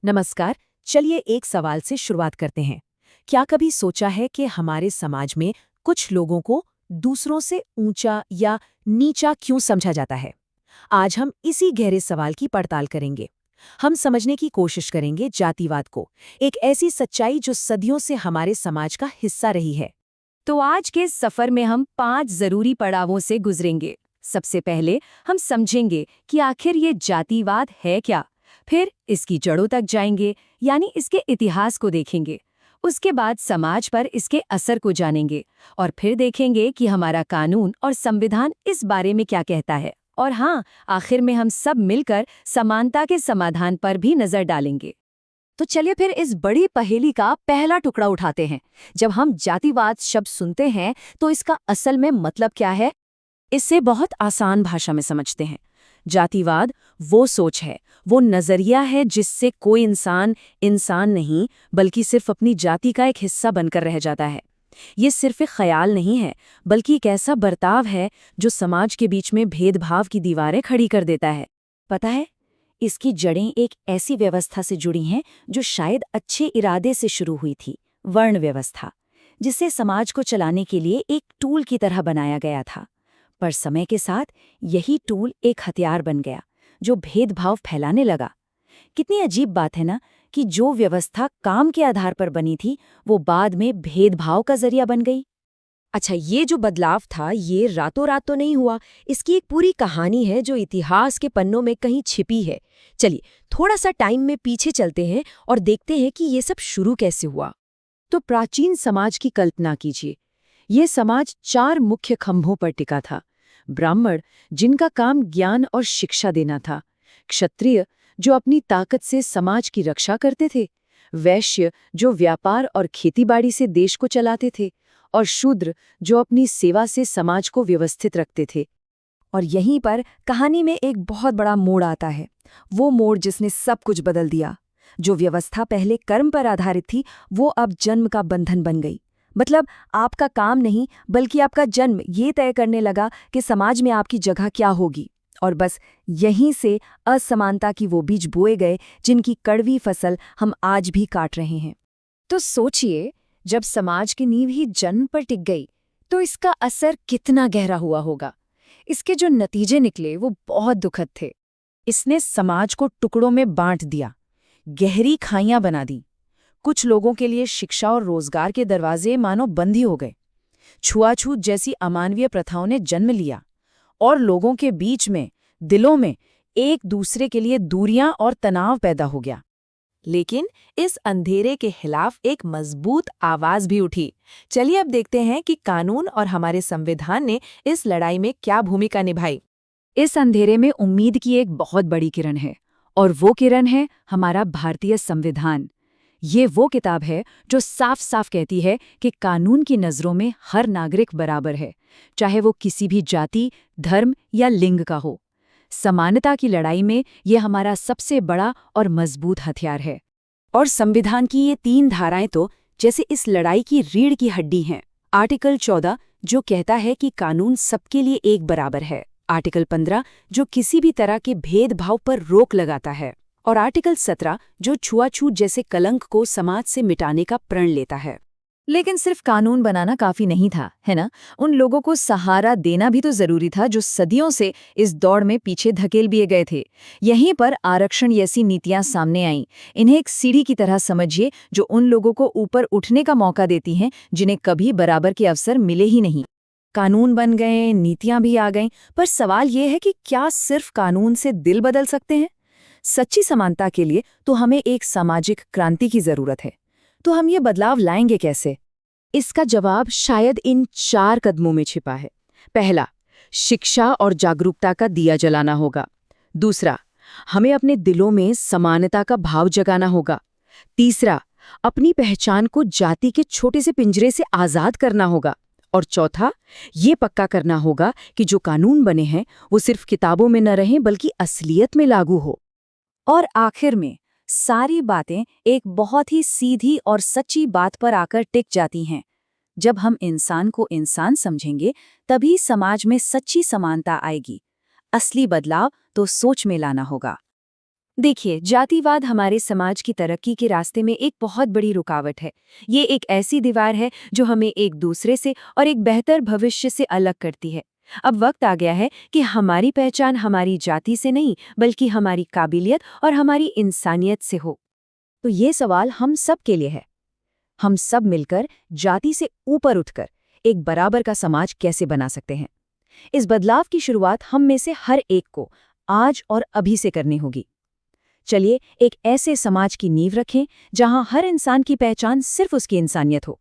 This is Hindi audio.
नमस्कार। चलिए एक सवाल से शुरुआत करते हैं। क्या कभी सोचा है कि हमारे समाज में कुछ लोगों को दूसरों से ऊंचा या नीचा क्यों समझा जाता है? आज हम इसी गहरे सवाल की पड़ताल करेंगे। हम समझने की कोशिश करेंगे जातिवाद को, एक ऐसी सच्चाई जो सदियों से हमारे समाज का हिस्सा रही है। तो आज के इस सफर में हम 5 जरूरी पड़ावों से गुजरेंगे। सबसे पहले हम समझेंगे कि आखिर ये जातिवाद है क्या। फिर इसकी जड़ों तक जाएंगे, यानी इसके इतिहास को देखेंगे। उसके बाद समाज पर इसके असर को जानेंगे और फिर देखेंगे कि हमारा कानून और संविधान इस बारे में क्या कहता है। और हाँ, आखिर में हम सब मिलकर समानता के समाधान पर भी नजर डालेंगे। तो चलिए फिर इस बड़ी पहेली का पहला टुकड़ा उठाते हैं। जब हम जातिवाद शब्द सुनते हैं तो इसका असल में मतलब क्या है? इसे बहुत आसान भाषा में समझते हैं। जातिवाद वो सोच है, वो नजरिया है जिससे कोई इंसान इंसान नहीं बल्कि सिर्फ अपनी जाति का एक हिस्सा बनकर रह जाता है। ये सिर्फ एक ख्याल नहीं है, बल्कि एक ऐसा बर्ताव है जो समाज के बीच में भेदभाव की दीवारें खड़ी कर देता है। पता है, इसकी जड़ें एक ऐसी व्यवस्था से जुड़ी हैं जो शायद अच्छे इरादे से शुरू हुई थी, वर्ण व्यवस्था, जिसे समाज को चलाने के लिए एक टूल की तरह बनाया गया था। पर समय के साथ यही टूल एक हथियार बन गया जो भेदभाव फैलाने लगा। कितनी अजीब बात है ना कि जो व्यवस्था काम के आधार पर बनी थी वो बाद में भेदभाव का जरिया बन गई। अच्छा, ये जो बदलाव था ये रातों रात तो नहीं हुआ। इसकी एक पूरी कहानी है जो इतिहास के पन्नों में कहीं छिपी है। चलिए थोड़ा सा टाइम में पीछे चलते हैं और देखते हैं कि ये सब शुरू कैसे हुआ। तो प्राचीन समाज की कल्पना कीजिए। ये समाज 4 मुख्य खंभों पर टिका था। ब्राह्मण, जिनका काम ज्ञान और शिक्षा देना था। क्षत्रिय, जो अपनी ताकत से समाज की रक्षा करते थे। वैश्य, जो व्यापार और खेतीबाड़ी से देश को चलाते थे। और शूद्र, जो अपनी सेवा से समाज को व्यवस्थित रखते थे। और यहीं पर कहानी में एक बहुत बड़ा मोड़ आता है, वो मोड़ जिसने सब कुछ बदल दिया। जो व्यवस्था पहले कर्म पर आधारित थी वो अब जन्म का बंधन बन गई। मतलब आपका काम नहीं बल्कि आपका जन्म ये तय करने लगा कि समाज में आपकी जगह क्या होगी। और बस यहीं से असमानता की वो बीज बोए गए जिनकी कड़वी फसल हम आज भी काट रहे हैं। तो सोचिए, जब समाज की नींव ही जन्म पर टिक गई तो इसका असर कितना गहरा हुआ होगा। इसके जो नतीजे निकले वो बहुत दुखद थे। इसने समाज को टुकड़ों में बांट दिया, गहरी खाइयां बना दी। कुछ लोगों के लिए शिक्षा और रोजगार के दरवाजे मानो बंद ही हो गए। छुआछूत जैसी अमानवीय प्रथाओं ने जन्म लिया और लोगों के बीच में, दिलों में एक दूसरे के लिए दूरियां और तनाव पैदा हो गया। लेकिन इस अंधेरे के खिलाफ एक मजबूत आवाज भी उठी। चलिए अब देखते हैं कि कानून और हमारे संविधान ने इस लड़ाई में क्या भूमिका निभाई। इस अंधेरे में उम्मीद की एक बहुत बड़ी किरण है, और वो किरण है हमारा भारतीय संविधान। ये वो किताब है जो साफ साफ कहती है कि कानून की नज़रों में हर नागरिक बराबर है, चाहे वो किसी भी जाति, धर्म या लिंग का हो। समानता की लड़ाई में ये हमारा सबसे बड़ा और मजबूत हथियार है। और संविधान की ये 3 धाराएं तो जैसे इस लड़ाई की रीढ़ की हड्डी हैं। आर्टिकल 14 जो कहता है कि कानून सबके लिए एक बराबर है। आर्टिकल 15 जो किसी भी तरह के भेदभाव पर रोक लगाता है। और आर्टिकल 17 जो छुआछूत जैसे कलंक को समाज से मिटाने का प्रण लेता है। लेकिन सिर्फ कानून बनाना काफी नहीं था, है ना? उन लोगों को सहारा देना भी तो जरूरी था जो सदियों से इस दौड़ में पीछे धकेल दिए गए थे। यहीं पर आरक्षण जैसी नीतियां सामने आईं। इन्हें एक सीढ़ी की तरह समझिए जो उन लोगों को ऊपर उठने का मौका देती हैं जिन्हें कभी बराबर के अवसर मिले ही नहीं। कानून बन गए, नीतियां भी आ गईं, पर सवाल ये है कि क्या सिर्फ कानून से दिल बदल सकते हैं? सच्ची समानता के लिए तो हमें एक सामाजिक क्रांति की जरूरत है। तो हम ये बदलाव लाएंगे कैसे? इसका जवाब शायद इन 4 कदमों में छिपा है। पहला, शिक्षा और जागरूकता का दिया जलाना होगा। दूसरा, हमें अपने दिलों में समानता का भाव जगाना होगा। तीसरा, अपनी पहचान को जाति के छोटे से पिंजरे से आजाद करना होगा। और चौथा, ये पक्का करना होगा कि जो कानून बने हैं वो सिर्फ किताबों में न रहें बल्कि असलियत में लागू हो। और आखिर में सारी बातें एक बहुत ही सीधी और सच्ची बात पर आकर टिक जाती हैं। जब हम इंसान को इंसान समझेंगे तभी समाज में सच्ची समानता आएगी। असली बदलाव तो सोच में लाना होगा। देखिए, जातिवाद हमारे समाज की तरक्की के रास्ते में एक बहुत बड़ी रुकावट है। ये एक ऐसी दीवार है जो हमें एक दूसरे से और एक बेहतर भविष्य से अलग करती है। अब वक्त आ गया है कि हमारी पहचान हमारी जाति से नहीं, बल्कि हमारी काबिलियत और हमारी इंसानियत से हो। तो ये सवाल हम सब के लिए है। हम सब मिलकर जाति से ऊपर उठकर एक बराबर का समाज कैसे बना सकते हैं? इस बदलाव की शुरुआत हम में से हर एक को आज और अभी से करनी होगी। चलिए एक ऐसे समाज की नींव रखें जहां हर इंसान की पहचान सिर्फ उसकी इंसानियत हो,